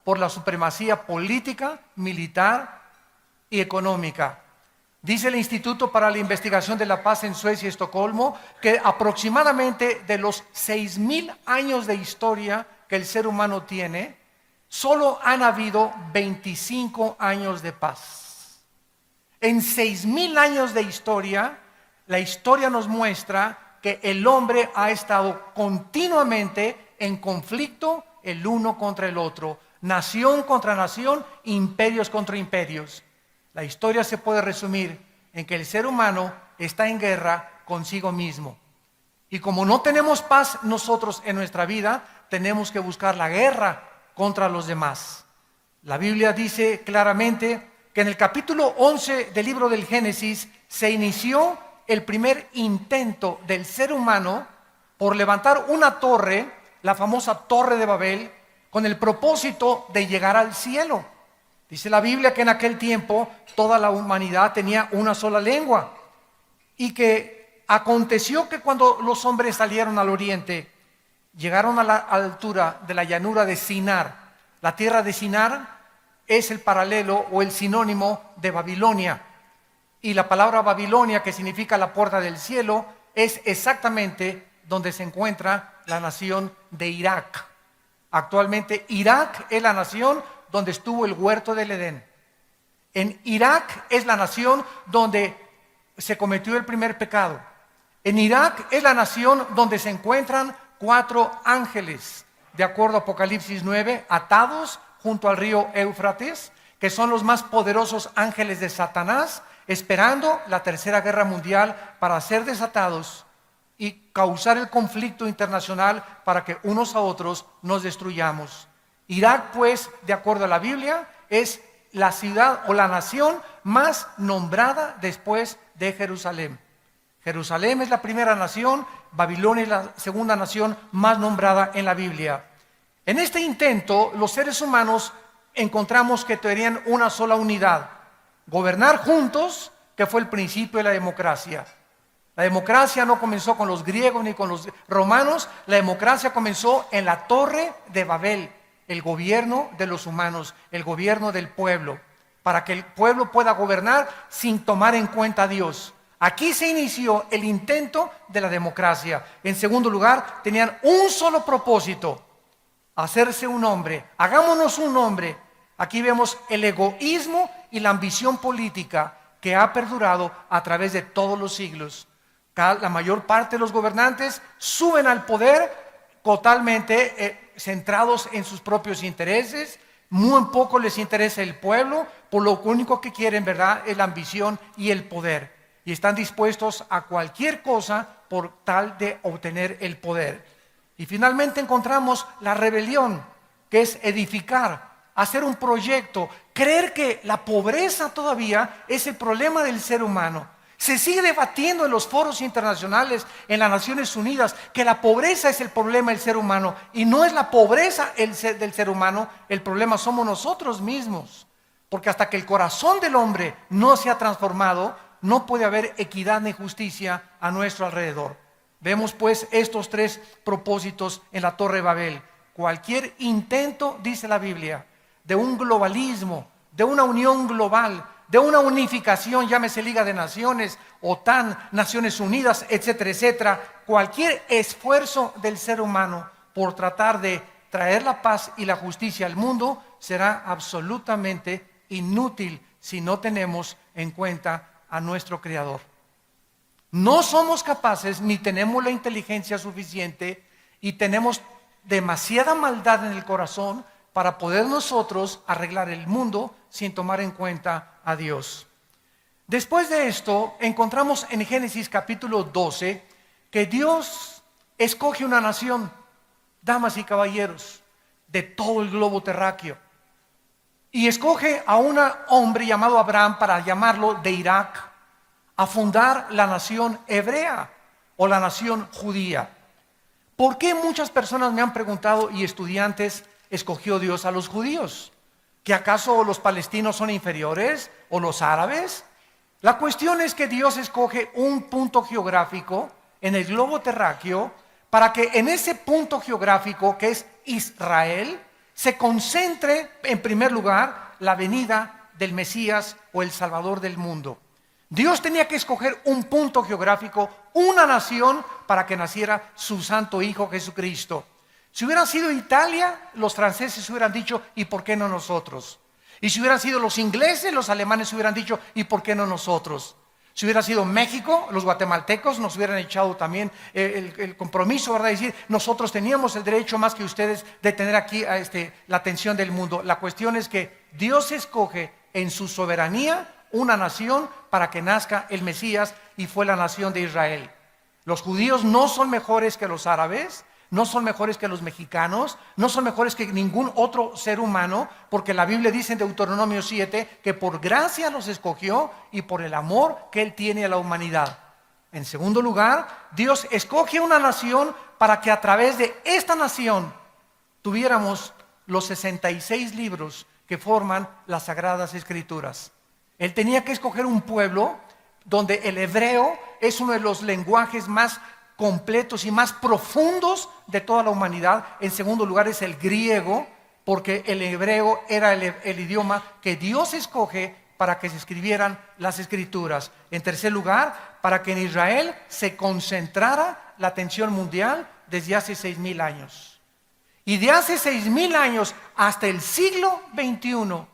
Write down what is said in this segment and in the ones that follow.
por la supremacía política, militar y económica. Dice el Instituto para la Investigación de la Paz en Suecia y Estocolmo que aproximadamente de los 6,000 años de historia que el ser humano tiene, solo han habido 25 años de paz. En 6,000 años de historia, la historia nos muestra que el hombre ha estado continuamente en conflicto el uno contra el otro, nación contra nación, imperios contra imperios. La historia se puede resumir en que el ser humano está en guerra consigo mismo. Y como no tenemos paz nosotros en nuestra vida, tenemos que buscar la guerra contra los demás. La Biblia dice claramente que en el capítulo 11 del libro del Génesis se inició el primer intento del ser humano por levantar una torre, la famosa Torre de Babel, con el propósito de llegar al cielo. Dice la Biblia que en aquel tiempo toda la humanidad tenía una sola lengua y que aconteció que cuando los hombres salieron al oriente, llegaron a la altura de la llanura de Sinar. La tierra de Sinar es el paralelo o el sinónimo de Babilonia. Y la palabra Babilonia, que significa la puerta del cielo, es exactamente donde se encuentra la nación de Irak. Actualmente Irak es la nación donde estuvo el huerto del Edén. En Irak es la nación donde se cometió el primer pecado. En Irak es la nación donde se encuentran 4 ángeles, de acuerdo a Apocalipsis 9, atados junto al río Éufrates, que son los más poderosos ángeles de Satanás, esperando la tercera guerra mundial para ser desatados y causar el conflicto internacional para que unos a otros nos destruyamos. Irak, pues, de acuerdo a la Biblia, es la ciudad o la nación más nombrada después de Jerusalén. Jerusalén es la primera nación, Babilonia es la segunda nación más nombrada en la Biblia. En este intento, los seres humanos encontramos que tenían una sola unidad: gobernar juntos, que fue el principio de la democracia. La democracia no comenzó con los griegos ni con los romanos, la democracia comenzó en la Torre de Babel, el gobierno de los humanos, el gobierno del pueblo, para que el pueblo pueda gobernar sin tomar en cuenta a Dios. Aquí se inició el intento de la democracia. En segundo lugar, tenían un solo propósito: hacerse un hombre. Hagámonos un hombre. Aquí vemos el egoísmo y la ambición política que ha perdurado a través de todos los siglos. La mayor parte de los gobernantes suben al poder totalmente centrados en sus propios intereses. Muy poco les interesa el pueblo, por lo único que quieren, ¿verdad?, es la ambición y el poder. Y están dispuestos a cualquier cosa por tal de obtener el poder. Y finalmente encontramos la rebelión, que es edificar, hacer un proyecto, creer que la pobreza todavía es el problema del ser humano. Se sigue debatiendo en los foros internacionales, en las Naciones Unidas, que la pobreza es el problema del ser humano. Y no es la pobreza del ser humano, el problema somos nosotros mismos. Porque hasta que el corazón del hombre no se ha transformado, no puede haber equidad ni justicia a nuestro alrededor. Vemos pues estos 3 propósitos en la Torre de Babel. Cualquier intento, dice la Biblia, de un globalismo, de una unión global, de una unificación, llámese Liga de Naciones, OTAN, Naciones Unidas, etcétera, etcétera, cualquier esfuerzo del ser humano por tratar de traer la paz y la justicia al mundo será absolutamente inútil si no tenemos en cuenta a nuestro Creador. No somos capaces ni tenemos la inteligencia suficiente y tenemos demasiada maldad en el corazón para poder nosotros arreglar el mundo sin tomar en cuenta a Dios. Después de esto, encontramos en Génesis capítulo 12 que Dios escoge una nación, damas y caballeros, de todo el globo terráqueo. Y escoge a un hombre llamado Abraham para llamarlo de Irak a fundar la nación hebrea o la nación judía. ¿Por qué muchas personas me han preguntado y estudiantes escogió Dios a los judíos? ¿Que acaso los palestinos son inferiores o los árabes? La cuestión es que Dios escoge un punto geográfico en el globo terráqueo para que en ese punto geográfico que es Israel se concentre en primer lugar la venida del Mesías o el Salvador del mundo. Dios tenía que escoger un punto geográfico, una nación, para que naciera su santo Hijo Jesucristo. Si hubiera sido Italia, los franceses hubieran dicho, ¿y por qué no nosotros? Y si hubieran sido los ingleses, los alemanes hubieran dicho, ¿y por qué no nosotros? Si hubiera sido México, los guatemaltecos nos hubieran echado también el compromiso, ¿verdad? De decir, nosotros teníamos el derecho más que ustedes de tener aquí la atención del mundo. La cuestión es que Dios escoge en su soberanía una nación para que nazca el Mesías, y fue la nación de Israel. Los judíos no son mejores que los árabes, no son mejores que los mexicanos, no son mejores que ningún otro ser humano, porque la Biblia dice en Deuteronomio 7 que por gracia los escogió y por el amor que Él tiene a la humanidad. En segundo lugar, Dios escoge una nación para que a través de esta nación tuviéramos los 66 libros que forman las Sagradas Escrituras. Él tenía que escoger un pueblo donde el hebreo es uno de los lenguajes más completos y más profundos de toda la humanidad. En segundo lugar es el griego, porque el hebreo era el idioma que Dios escoge para que se escribieran las Escrituras. En tercer lugar, para que en Israel se concentrara la atención mundial desde hace 6,000 años. Y de hace 6,000 años hasta el siglo XXI,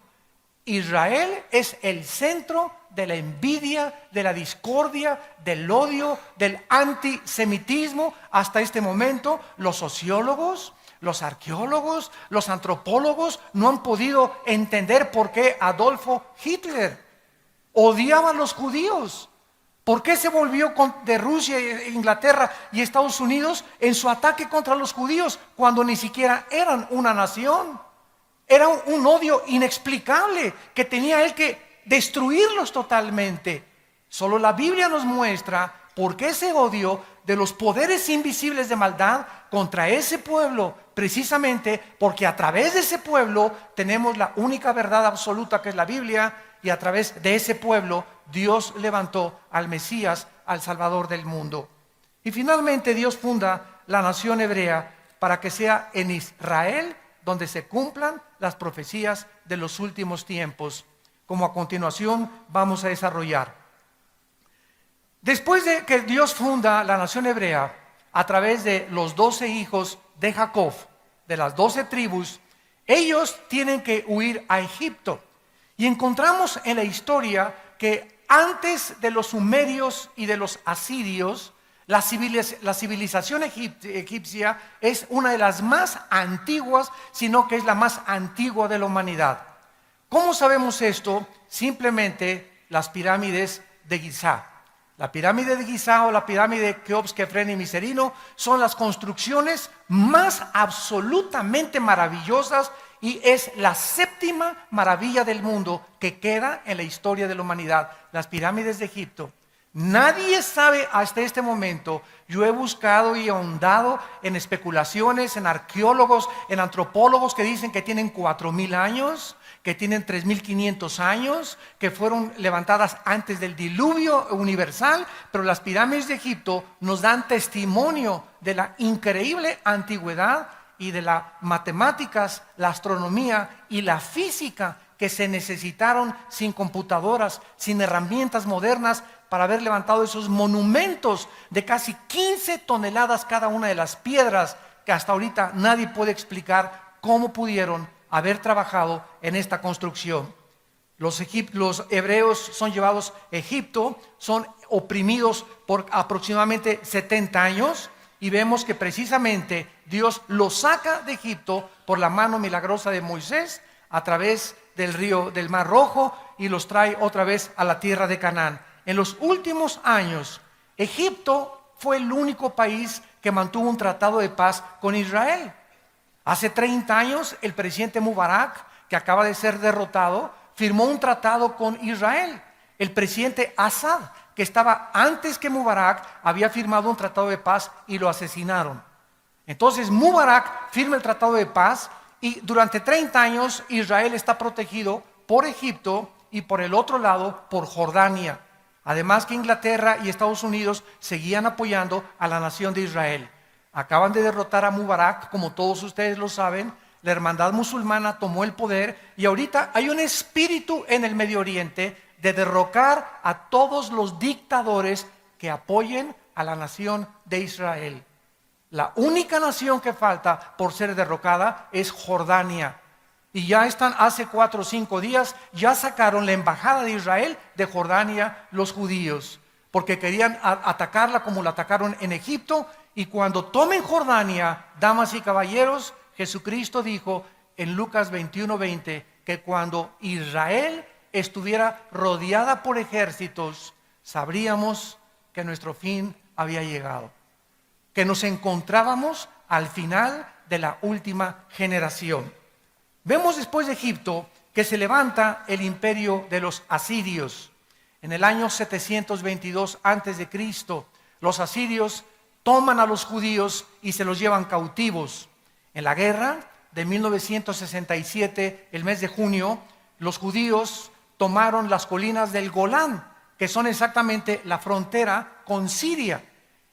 Israel es el centro de la envidia, de la discordia, del odio, del antisemitismo. Hasta este momento, los sociólogos, los arqueólogos, los antropólogos no han podido entender por qué Adolfo Hitler odiaba a los judíos. ¿Por qué se volvió de Rusia, Inglaterra y Estados Unidos en su ataque contra los judíos cuando ni siquiera eran una nación? Era un odio inexplicable que tenía él que destruirlos totalmente. Solo la Biblia nos muestra por qué ese odio de los poderes invisibles de maldad contra ese pueblo, precisamente porque a través de ese pueblo tenemos la única verdad absoluta, que es la Biblia, y a través de ese pueblo Dios levantó al Mesías, al Salvador del mundo. Y finalmente Dios funda la nación hebrea para que sea en Israel donde se cumplan las profecías de los últimos tiempos, como a continuación vamos a desarrollar. Después de que Dios funda la nación hebrea a través de los 12 hijos de Jacob, de las 12 tribus, ellos tienen que huir a Egipto. Y encontramos en la historia que antes de los sumerios y de los asirios, la civilización egipcia es una de las más antiguas, sino que es la más antigua de la humanidad. ¿Cómo sabemos esto? Simplemente las pirámides de Giza. La pirámide de Giza o la pirámide de Keops, Kefren y Miserino son las construcciones más absolutamente maravillosas, y es la séptima maravilla del mundo que queda en la historia de la humanidad, las pirámides de Egipto. Nadie sabe hasta este momento. Yo he buscado y ahondado en especulaciones, en arqueólogos, en antropólogos que dicen que tienen 4,000 años, que tienen 3,500 años, que fueron levantadas antes del diluvio universal, pero las pirámides de Egipto nos dan testimonio de la increíble antigüedad y de las matemáticas, la astronomía y la física que se necesitaron sin computadoras, sin herramientas modernas, para haber levantado esos monumentos de casi 15 toneladas cada una de las piedras, que hasta ahorita nadie puede explicar cómo pudieron haber trabajado en esta construcción. Los hebreos son llevados a Egipto, son oprimidos por aproximadamente 70 años, y vemos que precisamente Dios los saca de Egipto por la mano milagrosa de Moisés a través del Mar Rojo, y los trae otra vez a la tierra de Canaán. En los últimos años, Egipto fue el único país que mantuvo un tratado de paz con Israel. Hace 30 años, el presidente Mubarak, que acaba de ser derrotado, firmó un tratado con Israel. El presidente Assad, que estaba antes que Mubarak, había firmado un tratado de paz y lo asesinaron. Entonces Mubarak firma el tratado de paz, y durante 30 años Israel está protegido por Egipto y por el otro lado por Jordania. Además que Inglaterra y Estados Unidos seguían apoyando a la nación de Israel. Acaban de derrotar a Mubarak, como todos ustedes lo saben. la hermandad musulmana tomó el poder y ahorita hay un espíritu en el Medio Oriente de derrocar a todos los dictadores que apoyen a la nación de Israel. La única nación que falta por ser derrocada es Jordania. Y ya están, hace 4 o 5 días, ya sacaron la embajada de Israel de Jordania los judíos, porque querían atacarla como la atacaron en Egipto. Y cuando tomen Jordania, damas y caballeros, Jesucristo dijo en Lucas 21:20 que cuando Israel estuviera rodeada por ejércitos, sabríamos que nuestro fin había llegado, que nos encontrábamos al final de la última generación. Vemos después de Egipto que se levanta el imperio de los asirios. En el año 722 a.C., los asirios toman a los judíos y se los llevan cautivos. En la guerra de 1967, el mes de junio, los judíos tomaron las colinas del Golán, que son exactamente la frontera con Siria.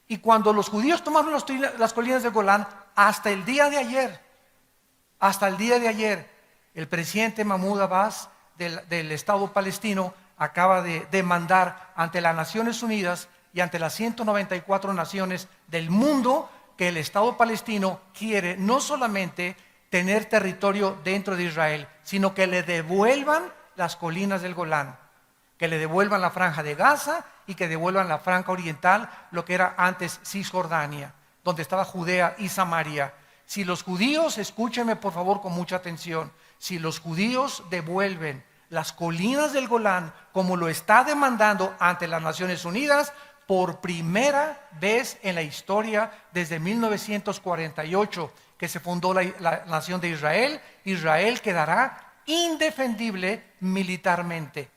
Y cuando los judíos tomaron las colinas del Golán, hasta el día de ayer, el presidente Mahmoud Abbas del Estado palestino acaba de demandar ante las Naciones Unidas y ante las 194 naciones del mundo que el Estado palestino quiere no solamente tener territorio dentro de Israel, sino que le devuelvan las colinas del Golán, que le devuelvan la franja de Gaza y que devuelvan la franja oriental, lo que era antes Cisjordania, donde estaba Judea y Samaria. Si los judíos, escúchenme por favor con mucha atención, si los judíos devuelven las colinas del Golán como lo está demandando ante las Naciones Unidas, por primera vez en la historia desde 1948 que se fundó la nación de Israel, Israel quedará indefendible militarmente.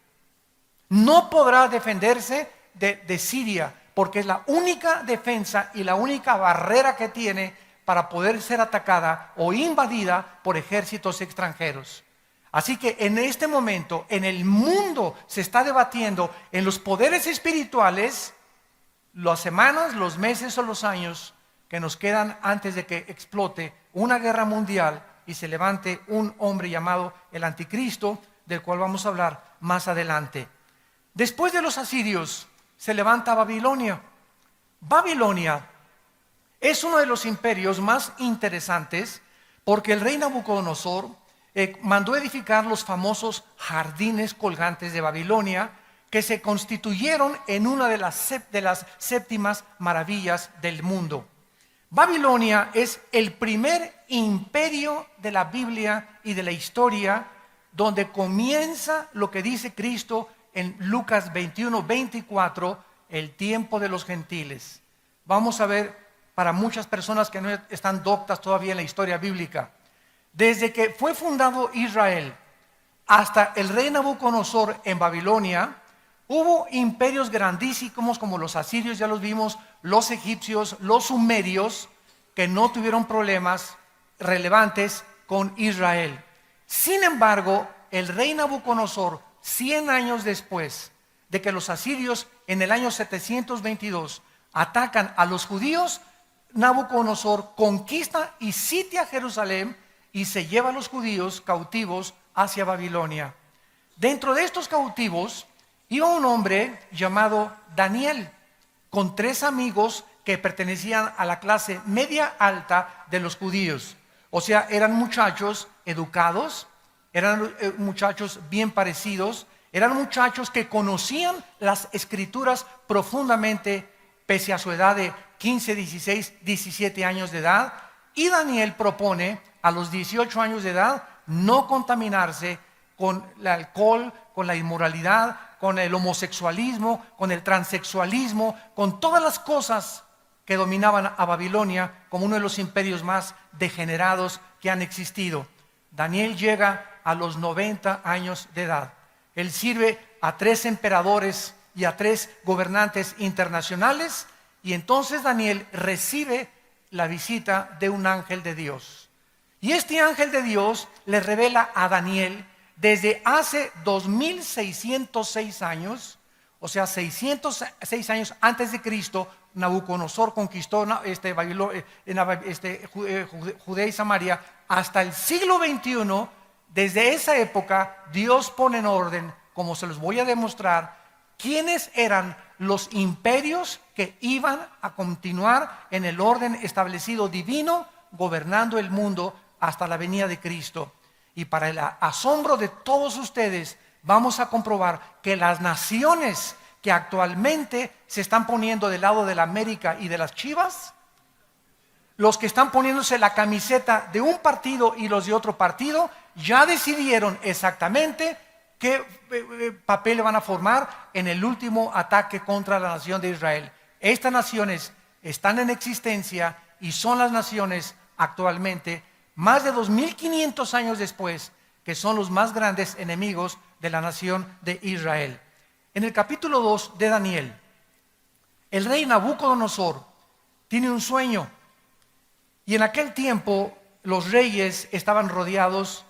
No podrá defenderse de Siria, porque es la única defensa y la única barrera que tiene para poder ser atacada o invadida por ejércitos extranjeros. Así que en este momento, en el mundo se está debatiendo en los poderes espirituales las semanas, los meses o los años que nos quedan antes de que explote una guerra mundial y se levante un hombre llamado el Anticristo, del cual vamos a hablar más adelante. Después de los asirios se levanta Babilonia. Babilonia es uno de los imperios más interesantes porque el rey Nabucodonosor mandó edificar los famosos jardines colgantes de Babilonia, que se constituyeron en una de las séptimas maravillas del mundo. Babilonia es el primer imperio de la Biblia y de la historia, donde comienza lo que dice Cristo en Lucas 21:24, el tiempo de los gentiles. Vamos a ver, para muchas personas que no están doctas todavía en la historia bíblica, desde que fue fundado Israel hasta el rey Nabucodonosor en Babilonia, hubo imperios grandísimos como los asirios, ya los vimos, los egipcios, los sumerios, que no tuvieron problemas relevantes con Israel. Sin embargo, el rey Nabucodonosor, 100 años después de que los asirios en el año 722 atacan a los judíos, Nabucodonosor conquista y sitia Jerusalén y se lleva a los judíos cautivos hacia Babilonia. Dentro de estos cautivos iba un hombre llamado Daniel, con 3 amigos que pertenecían a la clase media alta de los judíos. O sea, eran muchachos educados, eran muchachos bien parecidos, eran muchachos que conocían las escrituras profundamente, pese a su edad de 15, 16, 17 años de edad. Y Daniel propone a los 18 años de edad no contaminarse con el alcohol, con la inmoralidad, con el homosexualismo, con el transexualismo, con todas las cosas que dominaban a Babilonia como uno de los imperios más degenerados que han existido. Daniel llega a los 90 años de edad. Él sirve a 3 emperadores y a 3 gobernantes internacionales, y entonces Daniel recibe la visita de un ángel de Dios. Y este ángel de Dios le revela a Daniel desde hace 2606 años, o sea 606 años antes de Cristo, Nabucodonosor conquistó Judea y Samaria, hasta el siglo XXI, desde esa época, Dios pone en orden, como se los voy a demostrar, quiénes eran los imperios que iban a continuar en el orden establecido divino, gobernando el mundo hasta la venida de Cristo. Y para el asombro de todos ustedes, vamos a comprobar que las naciones que actualmente se están poniendo del lado de la América y de las Chivas, los que están poniéndose la camiseta de un partido y los de otro partido, ya decidieron exactamente qué papel van a formar en el último ataque contra la nación de Israel. Estas naciones están en existencia y son las naciones actualmente, más de 2500 años después, que son los más grandes enemigos de la nación de Israel. En el capítulo 2 de Daniel, el rey Nabucodonosor tiene un sueño, y en aquel tiempo los reyes estaban rodeados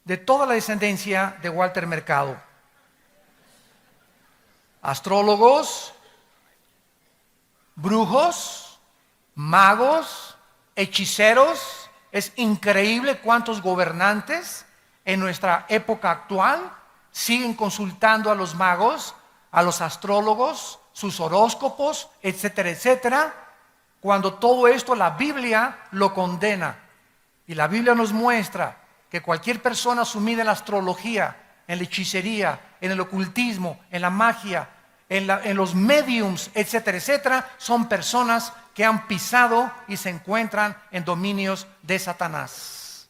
de toda la descendencia de Walter Mercado. Astrólogos, brujos, magos, hechiceros. Es increíble cuántos gobernantes en nuestra época actual siguen consultando a los magos, a los astrólogos, sus horóscopos, etcétera, etcétera, cuando todo esto la Biblia lo condena. Y la Biblia nos muestra que cualquier persona sumida en la astrología, en la hechicería, en el ocultismo, en la magia, en los mediums, etcétera, etcétera, son personas que han pisado y se encuentran en dominios de Satanás.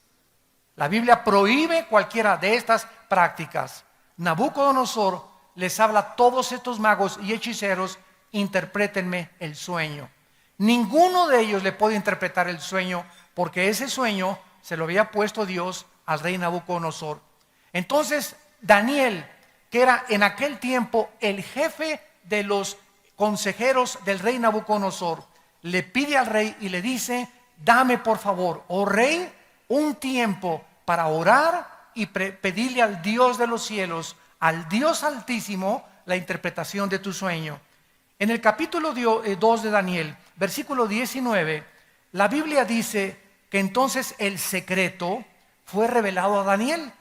La Biblia prohíbe cualquiera de estas prácticas. Nabucodonosor les habla a todos estos magos y hechiceros: interprétenme el sueño. Ninguno de ellos le puede interpretar el sueño, porque ese sueño se lo había puesto Dios al rey Nabucodonosor. Entonces Daniel, que era en aquel tiempo el jefe de los consejeros del rey Nabucodonosor, le pide al rey y le dice: dame por favor, oh rey, un tiempo para orar y pedirle al Dios de los cielos, al Dios altísimo, la interpretación de tu sueño. En el capítulo 2 de Daniel, versículo 19, la Biblia dice que entonces el secreto fue revelado a Daniel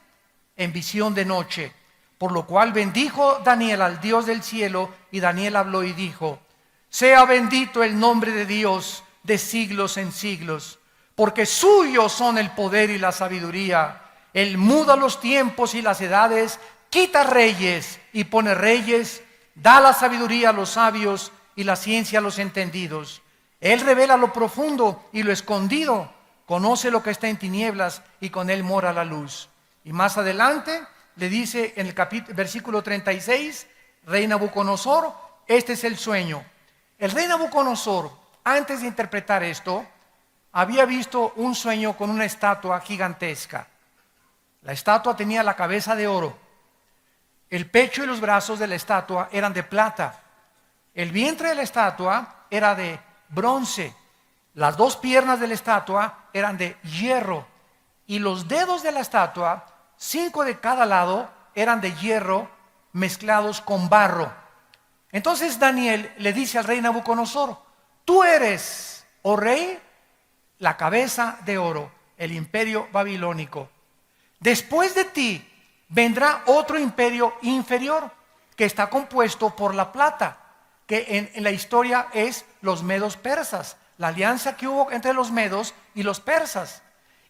en visión de noche, por lo cual bendijo Daniel al Dios del cielo, y Daniel habló y dijo: sea bendito el nombre de Dios de siglos en siglos, porque suyos son el poder y la sabiduría. Él muda los tiempos y las edades, quita reyes y pone reyes, da la sabiduría a los sabios y la ciencia a los entendidos. Él revela lo profundo y lo escondido, conoce lo que está en tinieblas y con él mora la luz. Y más adelante le dice en el versículo 36, rey Nabucodonosor, este es el sueño. El rey Nabucodonosor, antes de interpretar esto, había visto un sueño con una estatua gigantesca. La estatua tenía la cabeza de oro. El pecho y los brazos de la estatua eran de plata. El vientre de la estatua era de bronce. Las dos piernas de la estatua eran de hierro. Y los dedos de la estatua, 5 de cada lado, eran de hierro mezclados con barro. Entonces Daniel le dice al rey Nabucodonosor: tú eres, oh rey, la cabeza de oro, el imperio babilónico. Después de ti vendrá otro imperio inferior, que está compuesto por la plata, que en la historia es los medos persas, la alianza que hubo entre los medos y los persas.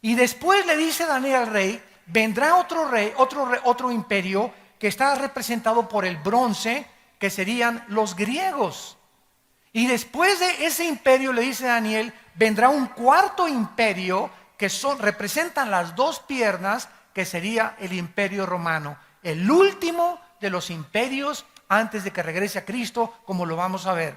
Y después le dice Daniel al rey: vendrá otro imperio que está representado por el bronce, que serían los griegos. Y después de ese imperio, le dice Daniel, vendrá un cuarto imperio que representan las dos piernas, que sería el imperio romano, el último de los imperios antes de que regrese a Cristo, como lo vamos a ver.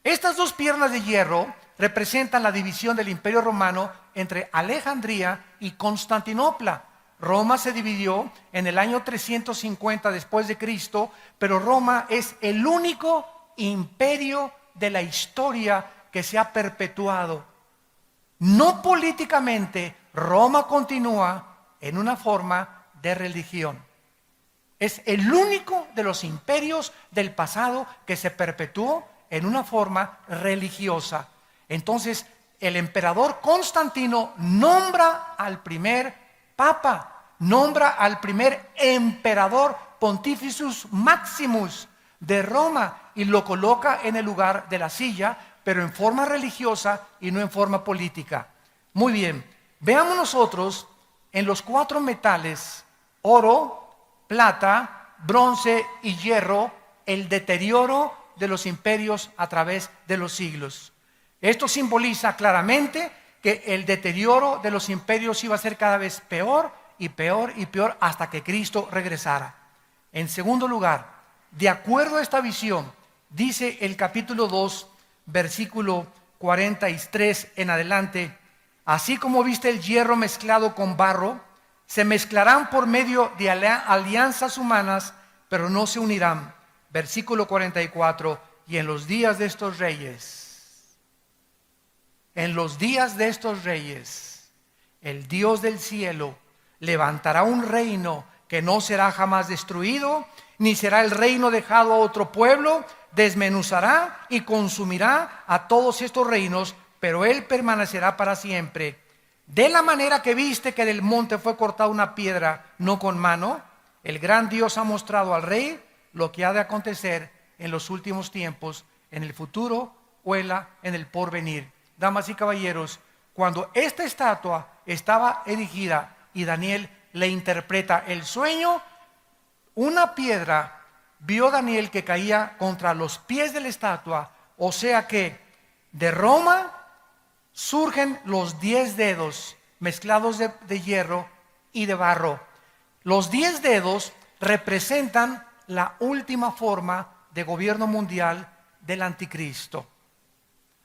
Estas dos piernas de hierro representan la división del imperio romano entre Alejandría y Constantinopla. Roma se dividió en el año 350 después de Cristo, pero Roma es el único imperio de la historia que se ha perpetuado. No políticamente, Roma continúa en una forma de religión. Es el único de los imperios del pasado que se perpetuó en una forma religiosa. Entonces, el emperador Constantino nombra al primer papa, nombra al primer emperador Pontificus Maximus de Roma y lo coloca en el lugar de la silla, pero en forma religiosa y no en forma política. Muy bien, veamos nosotros en los 4 metales, oro, plata, bronce y hierro, el deterioro de los imperios a través de los siglos. Esto simboliza claramente que el deterioro de los imperios iba a ser cada vez peor y peor y peor hasta que Cristo regresara. En segundo lugar, de acuerdo a esta visión, dice el capítulo 2, versículo 43 en adelante: así como viste el hierro mezclado con barro, se mezclarán por medio de alianzas humanas, pero no se unirán. Versículo 44, y en los días de estos reyes, el Dios del cielo levantará un reino que no será jamás destruido, ni será el reino dejado a otro pueblo. Desmenuzará y consumirá a todos estos reinos, pero él permanecerá para siempre. De la manera que viste que del monte fue cortada una piedra, no con mano, el gran Dios ha mostrado al rey lo que ha de acontecer en los últimos tiempos, en el futuro o en el porvenir. Damas y caballeros, cuando esta estatua estaba erigida y Daniel le interpreta el sueño, una piedra vio Daniel que caía contra los pies de la estatua, o sea que de Roma surgen los 10 dedos mezclados de hierro y de barro. Los 10 dedos representan la última forma de gobierno mundial del anticristo.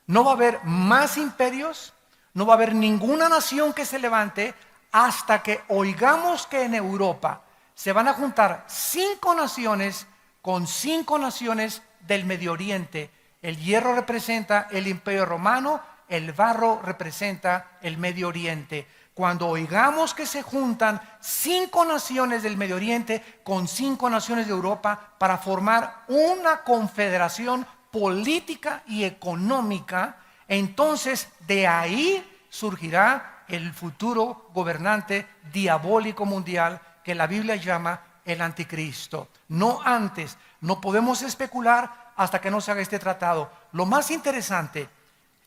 No va a haber más imperios, no va a haber ninguna nación que se levante hasta que oigamos que en Europa se van a juntar 5 naciones con 5 naciones del Medio Oriente. El hierro representa el Imperio Romano, el barro representa el Medio Oriente. Cuando oigamos que se juntan 5 naciones del Medio Oriente con 5 naciones de Europa para formar una confederación política y económica, entonces de ahí surgirá el futuro gobernante diabólico mundial que la Biblia llama el anticristo. No antes, no podemos especular hasta que no se haga este tratado. Lo más interesante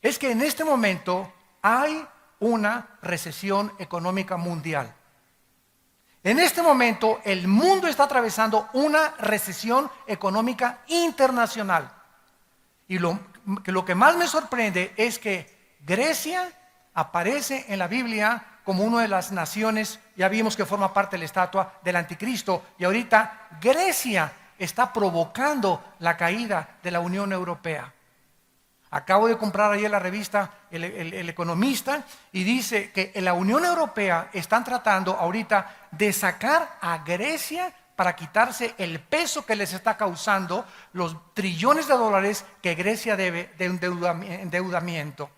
es que en este momento hay una recesión económica mundial. En este momento el mundo está atravesando una recesión económica internacional. Y lo que más me sorprende es que Grecia aparece en la Biblia como una de las naciones, ya vimos que forma parte de la estatua del anticristo, y ahorita Grecia está provocando la caída de la Unión Europea. Acabo de comprar ayer la revista El Economista, y dice que en la Unión Europea están tratando ahorita de sacar a Grecia para quitarse el peso que les está causando los trillones de dólares que Grecia debe de endeudamiento.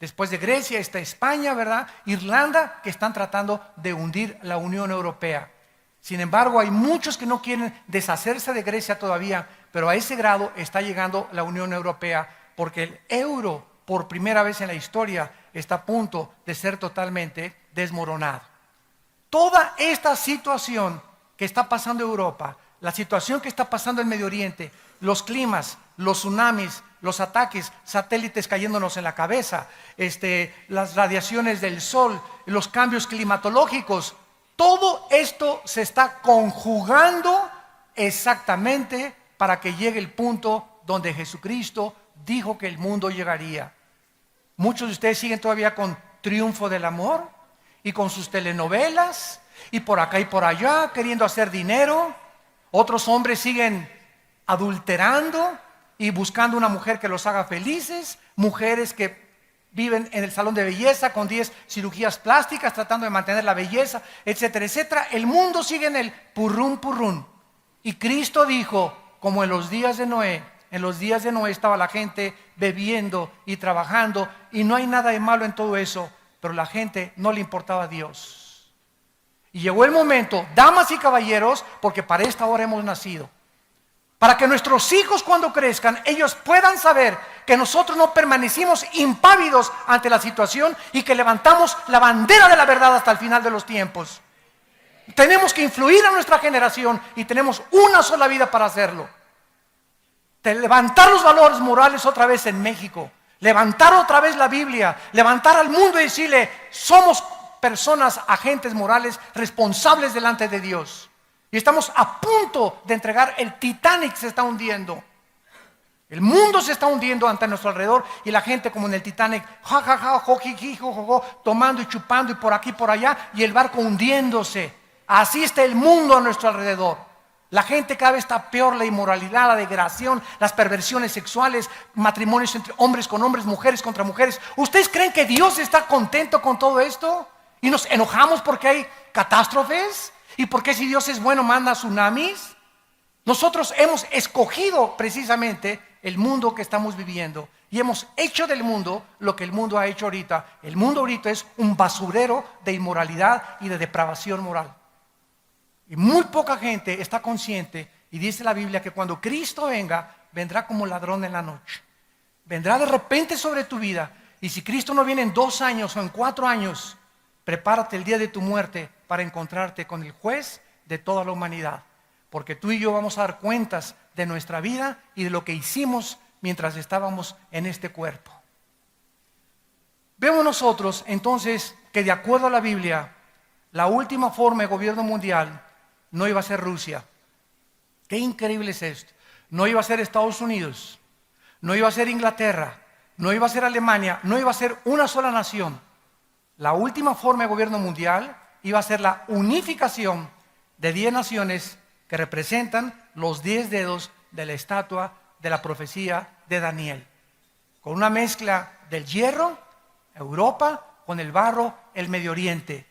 Después de Grecia está España, ¿verdad? Irlanda, que están tratando de hundir la Unión Europea. Sin embargo, hay muchos que no quieren deshacerse de Grecia todavía, pero a ese grado está llegando la Unión Europea, porque el euro, por primera vez en la historia, está a punto de ser totalmente desmoronado. Toda esta situación que está pasando en Europa, la situación que está pasando en Medio Oriente, los climas, los tsunamis, los ataques, satélites cayéndonos en la cabeza, las radiaciones del sol, los cambios climatológicos, todo esto se está conjugando exactamente para que llegue el punto donde Jesucristo dijo que el mundo llegaría. Muchos de ustedes siguen todavía con Triunfo del Amor y con sus telenovelas y por acá y por allá queriendo hacer dinero. Otros hombres siguen adulterando y buscando una mujer que los haga felices, mujeres que viven en el salón de belleza con 10 cirugías plásticas tratando de mantener la belleza, etcétera, etcétera. El mundo sigue en el purrún, purrún. Y Cristo dijo, como en los días de Noé, estaba la gente bebiendo y trabajando, y no hay nada de malo en todo eso, pero la gente no le importaba a Dios. Y llegó el momento, damas y caballeros, porque para esta hora hemos nacido. Para que nuestros hijos cuando crezcan, ellos puedan saber que nosotros no permanecimos impávidos ante la situación y que levantamos la bandera de la verdad hasta el final de los tiempos. Tenemos que influir a nuestra generación y tenemos una sola vida para hacerlo. De levantar los valores morales otra vez en México, levantar otra vez la Biblia, levantar al mundo y decirle, somos personas, agentes morales, responsables delante de Dios. Y estamos a punto de entregar, el Titanic se está hundiendo. El mundo se está hundiendo ante nuestro alrededor y la gente como en el Titanic, ja, ja, ja, jojiji, jojojo, tomando y chupando y por aquí, por allá, y el barco hundiéndose. Así está el mundo a nuestro alrededor. La gente cada vez está peor, la inmoralidad, la degradación, las perversiones sexuales, matrimonios entre hombres con hombres, mujeres contra mujeres. ¿Ustedes creen que Dios está contento con todo esto? ¿Y nos enojamos porque hay catástrofes? ¿Y por qué si Dios es bueno manda tsunamis? Nosotros hemos escogido precisamente el mundo que estamos viviendo y hemos hecho del mundo lo que el mundo ha hecho ahorita. El mundo ahorita es un basurero de inmoralidad y de depravación moral. Y muy poca gente está consciente y dice la Biblia que cuando Cristo venga, vendrá como ladrón en la noche. Vendrá de repente sobre tu vida y si Cristo no viene en 2 años o en 4 años, prepárate el día de tu muerte para encontrarte con el juez de toda la humanidad. Porque tú y yo vamos a dar cuentas de nuestra vida y de lo que hicimos mientras estábamos en este cuerpo. Vemos nosotros entonces que de acuerdo a la Biblia, la última forma de gobierno mundial no iba a ser Rusia. Qué increíble es esto. No iba a ser Estados Unidos, no iba a ser Inglaterra, no iba a ser Alemania, no iba a ser una sola nación. La última forma de gobierno mundial iba a ser la unificación de 10 naciones que representan los 10 dedos de la estatua de la profecía de Daniel. Con una mezcla del hierro, Europa, con el barro, el Medio Oriente.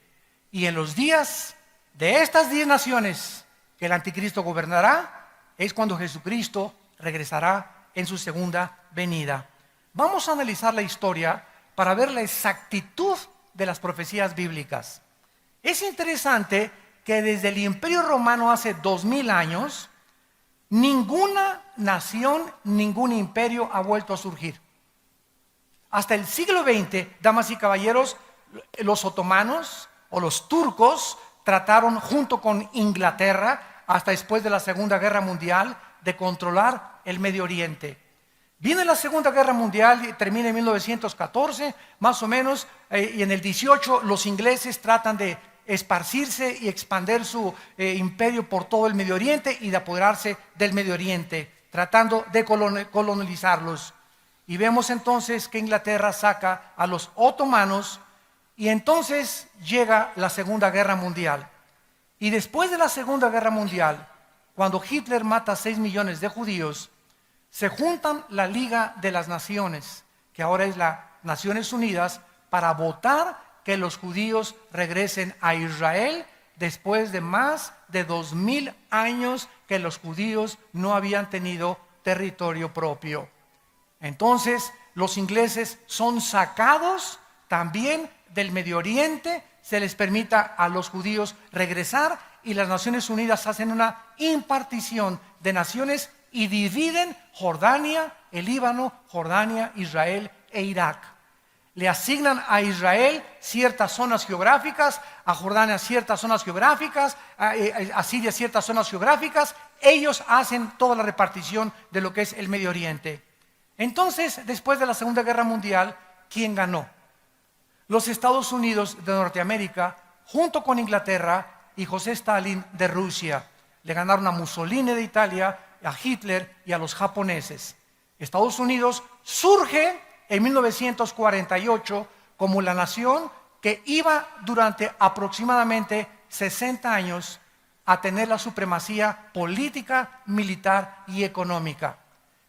Y en los días de estas 10 naciones que el anticristo gobernará, es cuando Jesucristo regresará en su segunda venida. Vamos a analizar la historia para ver la exactitud de las profecías bíblicas. Es interesante que desde el Imperio Romano hace 2000 años, ninguna nación, ningún imperio ha vuelto a surgir. Hasta el siglo XX, damas y caballeros, los otomanos o los turcos trataron junto con Inglaterra, hasta después de la Segunda Guerra Mundial, de controlar el Medio Oriente. Viene la Segunda Guerra Mundial y termina en 1914, más o menos, y en el 18 los ingleses tratan de esparcirse y expandir su imperio por todo el Medio Oriente y de apoderarse del Medio Oriente, tratando de colonizarlos. Y vemos entonces que Inglaterra saca a los otomanos y entonces llega la Segunda Guerra Mundial. Y después de la Segunda Guerra Mundial, cuando Hitler mata a 6 millones de judíos, se juntan la Liga de las Naciones, que ahora es las Naciones Unidas, para votar que los judíos regresen a Israel después de más de 2000 años que los judíos no habían tenido territorio propio. Entonces los ingleses son sacados también del Medio Oriente, se les permita a los judíos regresar y las Naciones Unidas hacen una impartición de naciones y dividen Jordania, el Líbano, Jordania, Israel e Irak. Le asignan a Israel ciertas zonas geográficas, a Jordania ciertas zonas geográficas, a Siria ciertas zonas geográficas. Ellos hacen toda la repartición de lo que es el Medio Oriente. Entonces, después de la Segunda Guerra Mundial, ¿quién ganó? Los Estados Unidos de Norteamérica, junto con Inglaterra y José Stalin de Rusia. Le ganaron a Mussolini de Italia, a Hitler y a los japoneses. Estados Unidos surge en 1948 como la nación que iba durante aproximadamente 60 años a tener la supremacía política, militar y económica.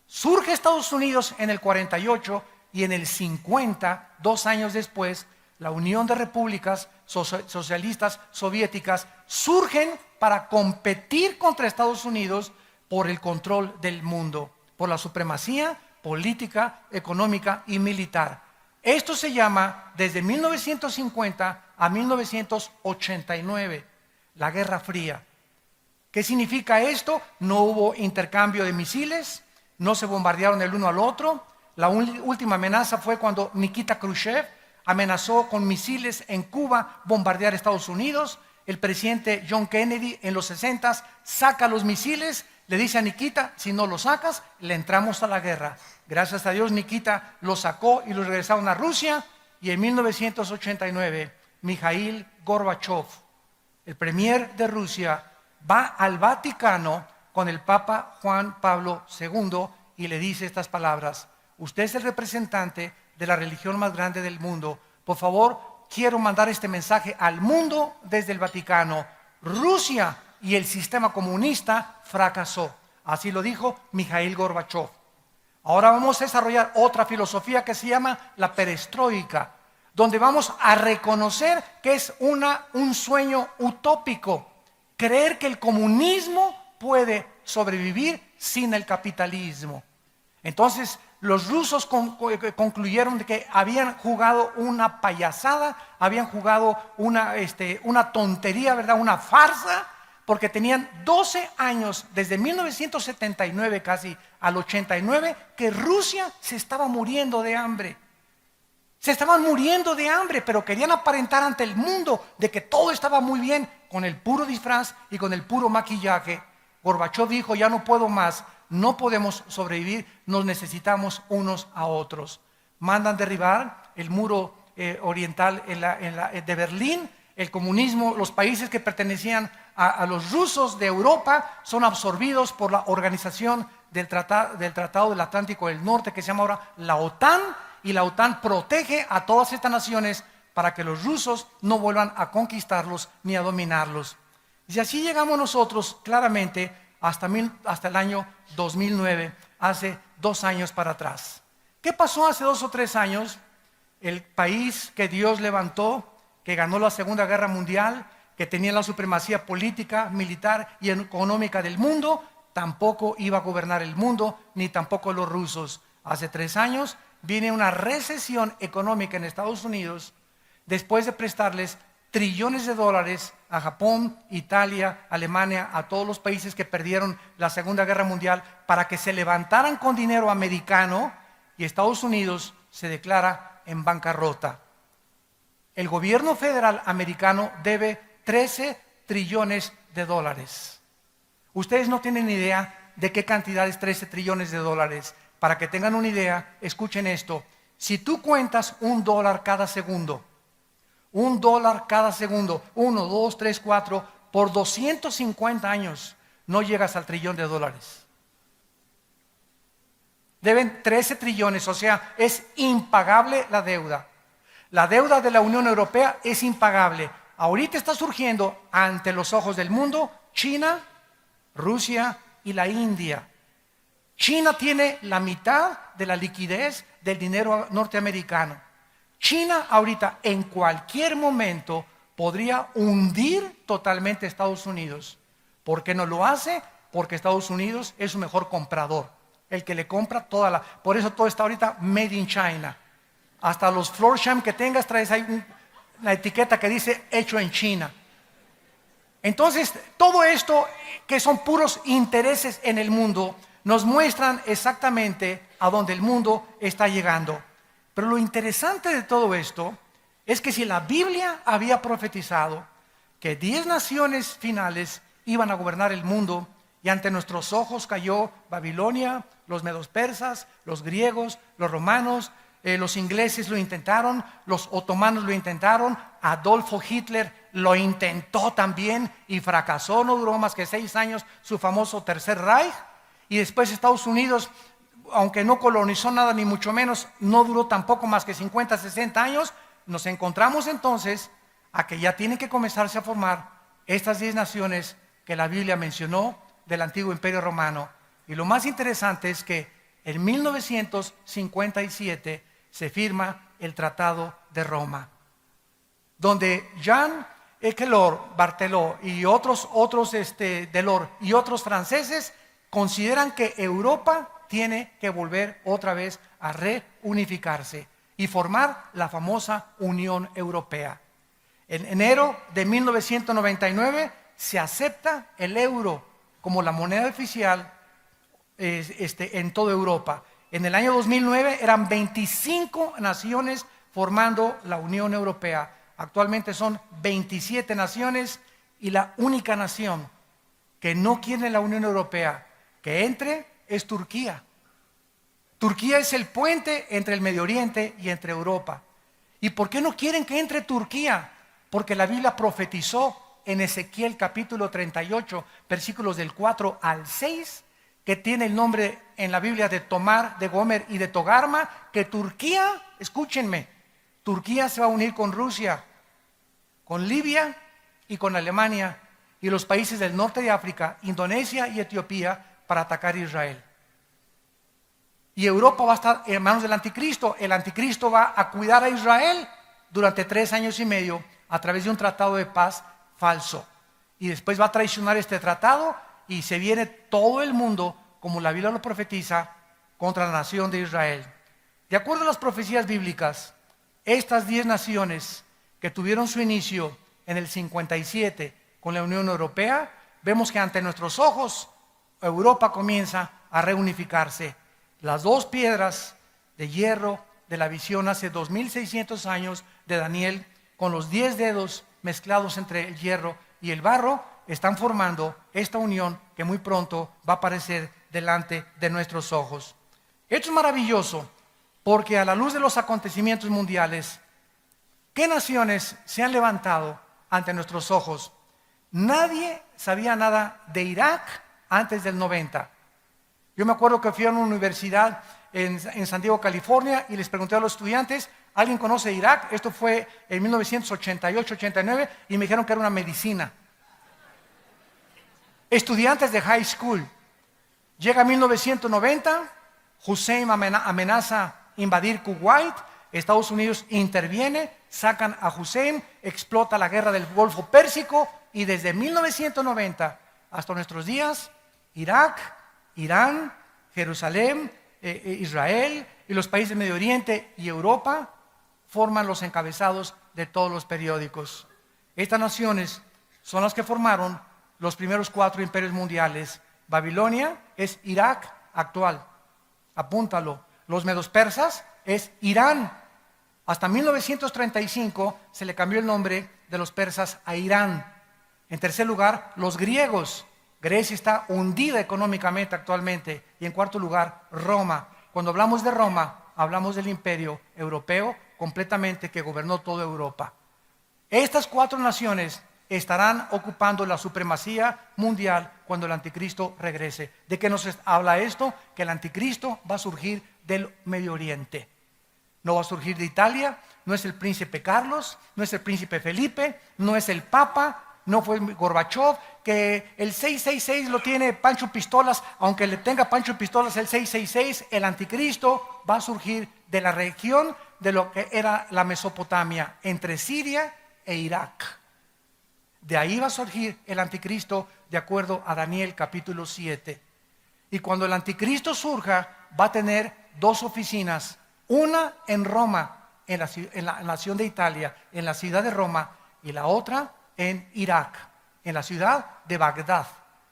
Surge Estados Unidos en el 48 y en el 50, 2 años después, la Unión de Repúblicas Socialistas Soviéticas surgen para competir contra Estados Unidos por el control del mundo, por la supremacía política, económica y militar. Esto se llama, desde 1950 a 1989, la Guerra Fría. ¿Qué significa esto? No hubo intercambio de misiles, no se bombardearon el uno al otro. La última amenaza fue cuando Nikita Khrushchev amenazó con misiles en Cuba bombardear Estados Unidos. El presidente John Kennedy en los 60 saca los misiles, le dice a Nikita, si no los sacas, le entramos a la guerra. Gracias a Dios Nikita los sacó y los regresaron a Rusia. Y en 1989, Mikhail Gorbachev, el premier de Rusia, va al Vaticano con el Papa Juan Pablo II y le dice estas palabras: usted es el representante de la religión más grande del mundo. Por favor, quiero mandar este mensaje al mundo desde el Vaticano. Rusia y el sistema comunista fracasó. Así lo dijo Mikhail Gorbachev. Ahora vamos a desarrollar otra filosofía que se llama la perestroika, donde vamos a reconocer que es un sueño utópico, creer que el comunismo puede sobrevivir sin el capitalismo. Entonces, los rusos concluyeron que habían jugado una payasada, habían jugado una tontería, ¿verdad? Una farsa, porque tenían 12 años, desde 1979 casi al 89, que Rusia se estaba muriendo de hambre. Se estaban muriendo de hambre, pero querían aparentar ante el mundo de que todo estaba muy bien con el puro disfraz y con el puro maquillaje. Gorbachev dijo, ya no puedo más, no podemos sobrevivir, nos necesitamos unos a otros. Mandan derribar el muro oriental de Berlín. El comunismo, los países que pertenecían a los rusos de Europa son absorbidos por la organización del Tratado del Atlántico del Norte, que se llama ahora la OTAN, y la OTAN protege a todas estas naciones para que los rusos no vuelvan a conquistarlos ni a dominarlos. Y así llegamos nosotros claramente hasta el año 2009, hace 2 años para atrás. ¿Qué pasó hace 2 o 3 años? El país que Dios levantó, que ganó la Segunda Guerra Mundial, que tenía la supremacía política, militar y económica del mundo, tampoco iba a gobernar el mundo, ni tampoco los rusos. Hace 3 años viene una recesión económica en Estados Unidos, después de prestarles trillones de dólares a Japón, Italia, Alemania, a todos los países que perdieron la Segunda Guerra Mundial para que se levantaran con dinero americano, y Estados Unidos se declara en bancarrota. El gobierno federal americano debe 13 trillones de dólares. Ustedes no tienen idea de qué cantidad es 13 trillones de dólares. Para que tengan una idea, escuchen esto. Si tú cuentas $1 cada segundo, $1 cada segundo, 1, 2, 3, 4, por 250 años, no llegas al trillón de dólares. Deben 13 trillones, o sea, es impagable la deuda. La deuda de la Unión Europea es impagable. Ahorita está surgiendo ante los ojos del mundo China, Rusia y la India. China tiene la mitad de la liquidez del dinero norteamericano. China ahorita en cualquier momento podría hundir totalmente a Estados Unidos. ¿Por qué no lo hace? Porque Estados Unidos es su mejor comprador, el que le compra por eso todo está ahorita made in China. Hasta los Florsheim que tengas traes ahí la etiqueta que dice hecho en China. Entonces, todo esto que son puros intereses en el mundo nos muestran exactamente a dónde el mundo está llegando. Pero lo interesante de todo esto es que si la Biblia había profetizado que 10 naciones finales iban a gobernar el mundo, y ante nuestros ojos cayó Babilonia, los medos persas, los griegos, los romanos, los ingleses lo intentaron, los otomanos lo intentaron, Adolfo Hitler lo intentó también y fracasó, no duró más que 6 años su famoso Tercer Reich. Y después Estados Unidos, aunque no colonizó nada ni mucho menos, no duró tampoco más que 50, 60 años. Nos encontramos entonces a que ya tienen que comenzarse a formar estas 10 naciones que la Biblia mencionó del antiguo Imperio Romano. Y lo más interesante es que en 1957 se firma el Tratado de Roma, donde Jean Ekelor, Barteló y otros Delors y otros franceses consideran que Europa tiene que volver otra vez a reunificarse y formar la famosa Unión Europea. En enero de 1999 se acepta el euro como la moneda oficial en toda Europa. En el año 2009 eran 25 naciones formando la Unión Europea. Actualmente son 27 naciones y la única nación que no quiere la Unión Europea que entre es Turquía. Turquía es el puente entre el Medio Oriente y entre Europa. ¿Y por qué no quieren que entre Turquía? Porque la Biblia profetizó en Ezequiel capítulo 38, versículos del 4 al 6, que tiene el nombre en la Biblia de Tomar, de Gomer y de Togarma, que Turquía, escúchenme, Turquía se va a unir con Rusia, con Libia y con Alemania y los países del norte de África, Indonesia y Etiopía, para atacar a Israel. Y Europa va a estar en manos del anticristo. El anticristo va a cuidar a Israel durante 3 años y medio a través de un tratado de paz falso. Y después va a traicionar este tratado y se viene todo el mundo, como la Biblia lo profetiza, contra la nación de Israel. De acuerdo a las profecías bíblicas, estas 10 naciones que tuvieron su inicio en el 57 con la Unión Europea, vemos que ante nuestros ojos Europa comienza a reunificarse. Las 2 piedras de hierro de la visión hace 2600 años de Daniel, con los 10 dedos mezclados entre el hierro y el barro, están formando esta unión que muy pronto va a aparecer delante de nuestros ojos. Esto es maravilloso porque a la luz de los acontecimientos mundiales, ¿qué naciones se han levantado ante nuestros ojos? Nadie sabía nada de Irak antes del 90. Yo me acuerdo que fui a una universidad en San Diego, California, y les pregunté a los estudiantes, ¿alguien conoce Irak? Esto fue en 1988-89, y me dijeron que era una medicina. Estudiantes de high school. Llega 1990, Hussein amenaza invadir Kuwait, Estados Unidos interviene, sacan a Hussein, explota la guerra del Golfo Pérsico, y desde 1990 hasta nuestros días, Irak, Irán, Jerusalén, Israel y los países del Medio Oriente y Europa forman los encabezados de todos los periódicos. Estas naciones son las que formaron los primeros 4 imperios mundiales. Babilonia es Irak actual, apúntalo. Los medos persas es Irán. Hasta 1935 se le cambió el nombre de los persas a Irán. En tercer lugar, los griegos. Grecia está hundida económicamente actualmente. Y en cuarto lugar, Roma. Cuando hablamos de Roma, hablamos del imperio europeo completamente que gobernó toda Europa. Estas 4 naciones estarán ocupando la supremacía mundial cuando el anticristo regrese. ¿De qué nos habla esto? Que el anticristo va a surgir del Medio Oriente. No va a surgir de Italia, no es el príncipe Carlos, no es el príncipe Felipe, no es el Papa, no fue Gorbachev, que el 666 lo tiene Pancho Pistolas, aunque le tenga Pancho Pistolas el 666, el anticristo va a surgir de la región de lo que era la Mesopotamia, entre Siria e Irak. De ahí va a surgir el anticristo de acuerdo a Daniel capítulo 7. Y cuando el anticristo surja, va a tener 2 oficinas, una en Roma, en la nación de Italia, en la ciudad de Roma, y la otra en Irak, en la ciudad de Bagdad,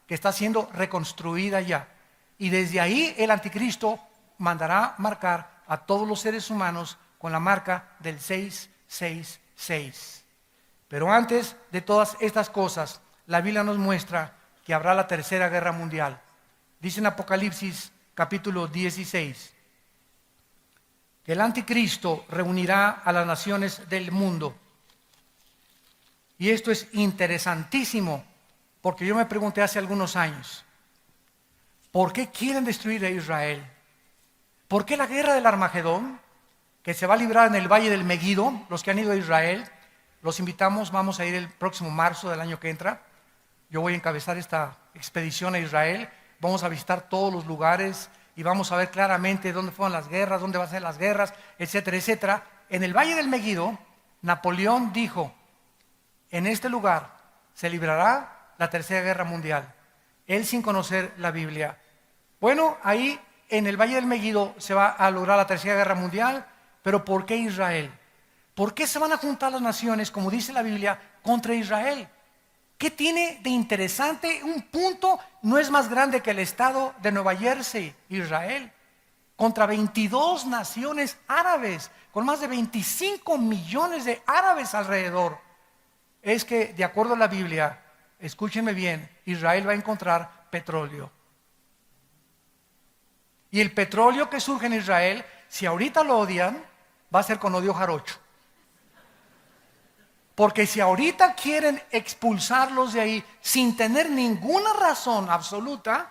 que está siendo reconstruida ya. Y desde ahí el anticristo mandará marcar a todos los seres humanos con la marca del 666. Pero antes de todas estas cosas, la Biblia nos muestra que habrá la tercera guerra mundial. Dice en Apocalipsis capítulo 16 que el anticristo reunirá a las naciones del mundo. Y esto es interesantísimo, porque yo me pregunté hace algunos años, ¿por qué quieren destruir a Israel? ¿Por qué la guerra del Armagedón, que se va a librar en el Valle del Megido? Los que han ido a Israel, los invitamos, vamos a ir el próximo marzo del año que entra. Yo voy a encabezar esta expedición a Israel, vamos a visitar todos los lugares y vamos a ver claramente dónde fueron las guerras, dónde van a ser las guerras, etcétera, etcétera. En el Valle del Megido, Napoleón dijo, en este lugar se librará la tercera guerra mundial. Él sin conocer la Biblia. Bueno, ahí en el Valle del Megido se va a lograr la tercera guerra mundial, pero ¿por qué Israel? ¿Por qué se van a juntar las naciones, como dice la Biblia, contra Israel? ¿Qué tiene de interesante? Un punto no es más grande que el estado de Nueva Jersey, Israel, contra 22 naciones árabes, con más de 25 millones de árabes alrededor. Es que, de acuerdo a la Biblia, escúchenme bien, Israel va a encontrar petróleo. Y el petróleo que surge en Israel, si ahorita lo odian, va a ser con odio jarocho. Porque si ahorita quieren expulsarlos de ahí sin tener ninguna razón absoluta,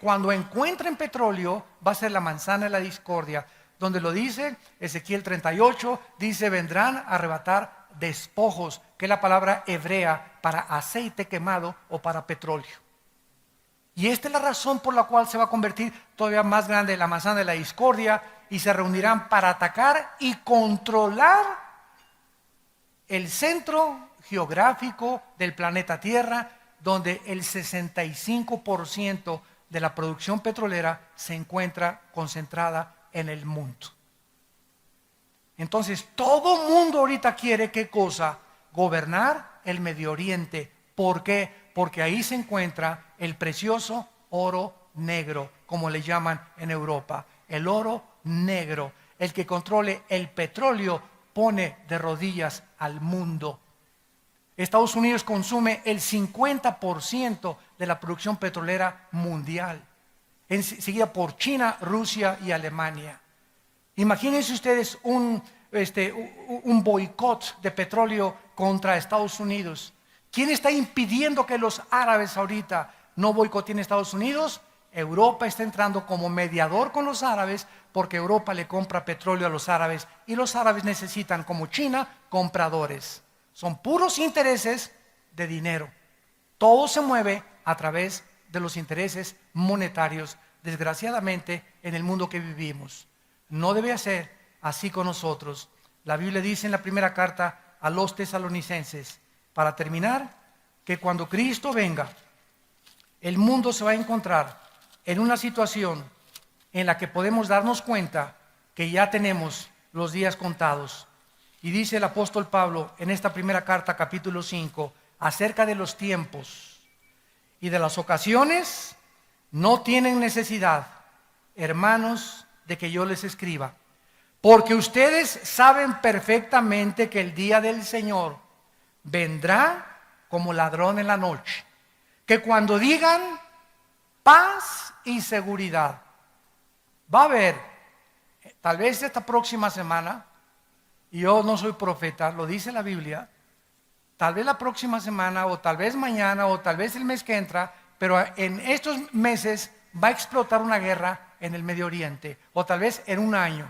cuando encuentren petróleo va a ser la manzana de la discordia, donde lo dice Ezequiel 38, dice vendrán a arrebatar despojos, que es la palabra hebrea para aceite quemado o para petróleo. Y esta es la razón por la cual se va a convertir todavía más grande la manzana de la discordia y se reunirán para atacar y controlar el centro geográfico del planeta Tierra, donde el 65% de la producción petrolera se encuentra concentrada en el mundo. Entonces, todo mundo ahorita quiere, ¿qué cosa? Gobernar el Medio Oriente. ¿Por qué? Porque ahí se encuentra el precioso oro negro, como le llaman en Europa. El oro negro, el que controle el petróleo, pone de rodillas al mundo. Estados Unidos consume el 50% de la producción petrolera mundial, seguida por China, Rusia y Alemania. Imagínense ustedes un boicot de petróleo contra Estados Unidos. ¿Quién está impidiendo que los árabes ahorita no boicoteen Estados Unidos? Europa está entrando como mediador con los árabes porque Europa le compra petróleo a los árabes y los árabes necesitan, como China, compradores. Son puros intereses de dinero. Todo se mueve a través de los intereses monetarios, desgraciadamente, en el mundo que vivimos. No debe ser así con nosotros. La Biblia dice en la primera carta a los tesalonicenses, para terminar, que cuando Cristo venga, el mundo se va a encontrar en una situación en la que podemos darnos cuenta que ya tenemos los días contados. Y dice el apóstol Pablo en esta primera carta, capítulo 5, acerca de los tiempos y de las ocasiones, no tienen necesidad, hermanos, de que yo les escriba, porque ustedes saben perfectamente que el día del Señor vendrá como ladrón en la noche, que cuando digan paz y seguridad, va a haber, tal vez esta próxima semana, y yo no soy profeta, lo dice la Biblia, tal vez la próxima semana, o tal vez mañana, o tal vez el mes que entra, pero en estos meses va a explotar una guerra en el Medio Oriente, o tal vez en un año.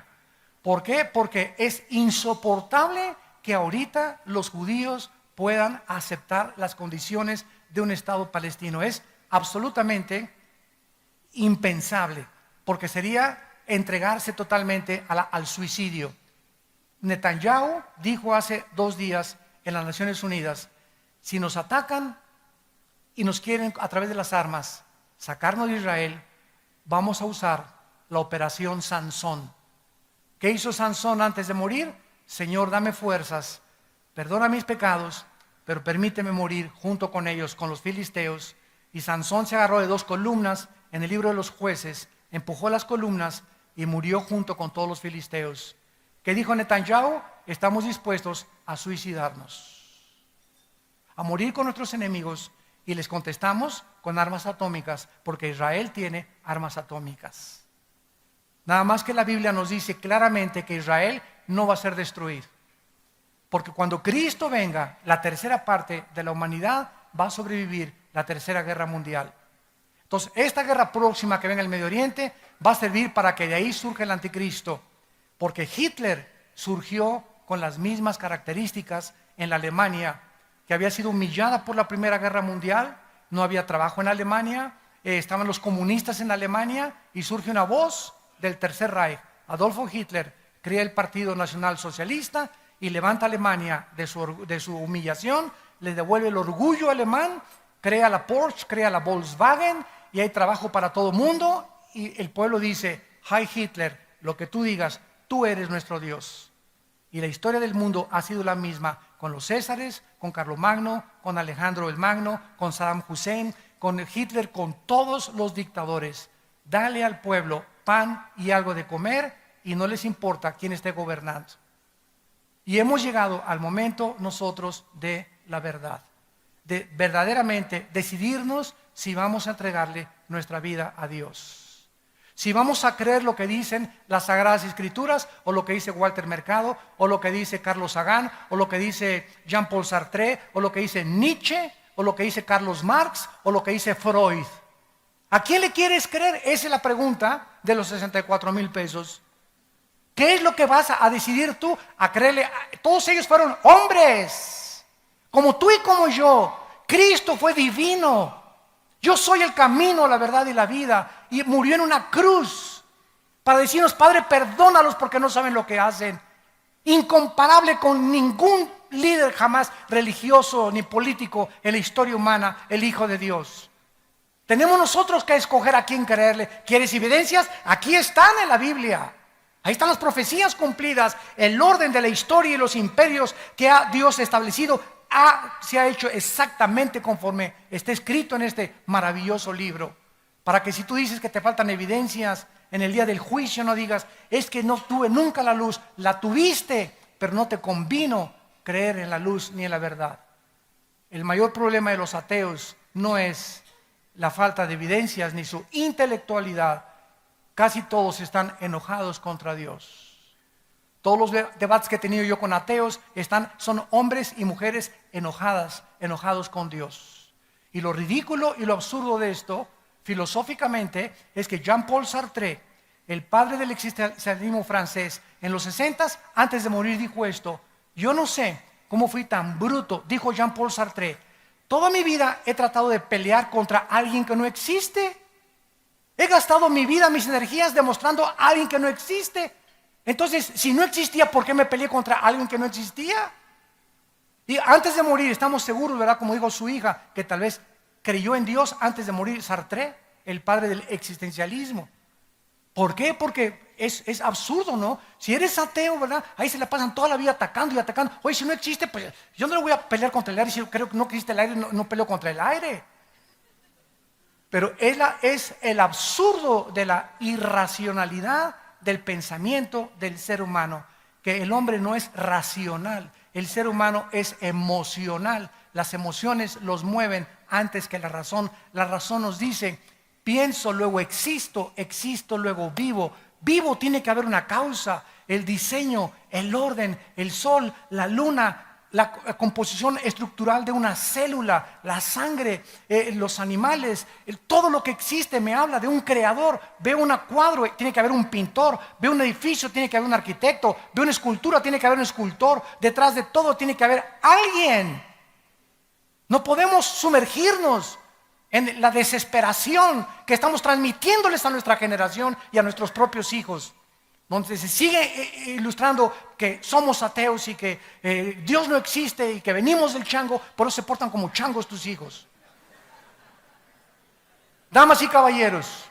¿Por qué? Porque es insoportable que ahorita los judíos puedan aceptar las condiciones de un Estado palestino. Es absolutamente impensable, porque sería entregarse totalmente al suicidio. Netanyahu dijo hace 2 días en las Naciones Unidas, si nos atacan y nos quieren a través de las armas sacarnos de Israel, vamos a usar la operación Sansón. ¿Qué hizo Sansón antes de morir? Señor, dame fuerzas, perdona mis pecados, pero permíteme morir junto con ellos, con los filisteos. Y Sansón se agarró de 2 columnas en el libro de los Jueces, empujó las columnas y murió junto con todos los filisteos. ¿Qué dijo Netanyahu? Estamos dispuestos a suicidarnos, a morir con nuestros enemigos, y les contestamos con armas atómicas, porque Israel tiene armas atómicas. Nada más que la Biblia nos dice claramente que Israel no va a ser destruido, porque cuando Cristo venga, la tercera parte de la humanidad va a sobrevivir la tercera guerra mundial. Entonces, esta guerra próxima que venga en el Medio Oriente va a servir para que de ahí surja el anticristo, porque Hitler surgió con las mismas características en la Alemania, que había sido humillada por la Primera Guerra Mundial, no había trabajo en Alemania, estaban los comunistas en Alemania, y surge una voz del Tercer Reich. Adolfo Hitler crea el Partido Nacional Socialista y levanta a Alemania de su humillación, le devuelve el orgullo alemán, crea la Porsche, crea la Volkswagen, y hay trabajo para todo el mundo, y el pueblo dice, Heil Hitler, lo que tú digas, tú eres nuestro Dios. Y la historia del mundo ha sido la misma con los Césares, con Carlomagno, con Alejandro el Magno, con Saddam Hussein, con Hitler, con todos los dictadores. Dale al pueblo pan y algo de comer y no les importa quién esté gobernando. Y hemos llegado al momento nosotros de la verdad, de verdaderamente decidirnos si vamos a entregarle nuestra vida a Dios. Si vamos a creer lo que dicen las Sagradas Escrituras, o lo que dice Walter Mercado, o lo que dice Carlos Sagan, o lo que dice Jean-Paul Sartre, o lo que dice Nietzsche, o lo que dice Carlos Marx, o lo que dice Freud. ¿A quién le quieres creer? Esa es la pregunta de los 64,000 pesos. ¿Qué es lo que vas a decidir tú a creerle? Todos ellos fueron hombres, como tú y como yo. Cristo fue divino. Yo soy el camino, la verdad y la vida. Y murió en una cruz para decirnos: Padre, perdónalos porque no saben lo que hacen. Incomparable con ningún líder jamás religioso ni político en la historia humana, el Hijo de Dios. Tenemos nosotros que escoger a quién creerle. ¿Quieres evidencias? Aquí están en la Biblia. Ahí están las profecías cumplidas, el orden de la historia y los imperios que ha Dios establecido. Se ha hecho exactamente conforme está escrito en este maravilloso libro, para que si tú dices que te faltan evidencias en el día del juicio, no digas: es que no tuve nunca la luz. La tuviste, pero no te convino creer en la luz ni en la verdad. El mayor problema de los ateos no es la falta de evidencias ni su intelectualidad. Casi todos están enojados contra Dios. Todos los debates que he tenido yo con ateos son hombres y mujeres enojados con Dios. Y lo ridículo y lo absurdo de esto, filosóficamente, es que Jean-Paul Sartre, el padre del existencialismo francés, en los 60s, antes de morir, dijo esto: yo no sé cómo fui tan bruto, dijo Jean-Paul Sartre. Toda mi vida he tratado de pelear contra alguien que no existe. He gastado mi vida, mis energías demostrando a alguien que no existe. Entonces, si no existía, ¿por qué me peleé contra alguien que no existía? Y antes de morir, estamos seguros, ¿verdad? Como dijo su hija, que tal vez creyó en Dios antes de morir, Sartre, el padre del existencialismo. ¿Por qué? Porque es absurdo, ¿no? Si eres ateo, ¿verdad? Ahí se la pasan toda la vida atacando y atacando. Oye, si no existe, pues yo no le voy a pelear contra el aire. Si yo creo que no existe el aire, no peleo contra el aire. Pero es el absurdo de la irracionalidad del pensamiento del ser humano, que el hombre no es racional, el ser humano es emocional. Las emociones los mueven antes que la razón. La razón nos dice: pienso, luego existo, existo, luego vivo. Vivo, tiene que haber una causa, el diseño, el orden, el sol, la luna, la composición estructural de una célula, la sangre, los animales, todo lo que existe me habla de un creador. Veo un cuadro, tiene que haber un pintor. Veo un edificio, tiene que haber un arquitecto. Veo una escultura, tiene que haber un escultor. Detrás de todo tiene que haber alguien. No podemos sumergirnos en la desesperación que estamos transmitiéndoles a nuestra generación y a nuestros propios hijos, donde se sigue ilustrando que somos ateos y que Dios no existe y que venimos del chango. Por eso se portan como changos tus hijos. Damas y caballeros,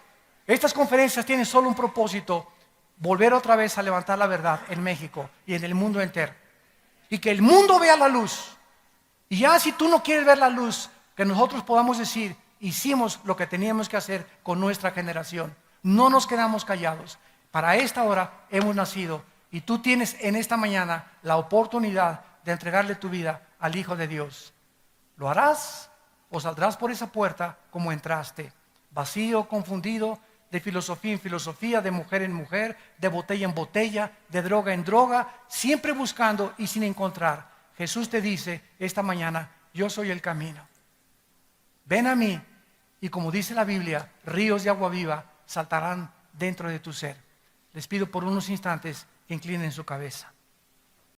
estas conferencias tienen solo un propósito: volver otra vez a levantar la verdad en México y en el mundo entero, y que el mundo vea la luz. Y ya, si tú no quieres ver la luz, que nosotros podamos decir: hicimos lo que teníamos que hacer con nuestra generación. No nos quedamos callados. Para esta hora hemos nacido, y tú tienes en esta mañana la oportunidad de entregarle tu vida al Hijo de Dios. ¿Lo harás o saldrás por esa puerta como entraste? Vacío, confundido, de filosofía en filosofía, de mujer en mujer, de botella en botella, de droga en droga, siempre buscando y sin encontrar. Jesús te dice esta mañana: yo soy el camino. Ven a mí, y como dice la Biblia, ríos de agua viva saltarán dentro de tu ser. Les pido por unos instantes que inclinen su cabeza.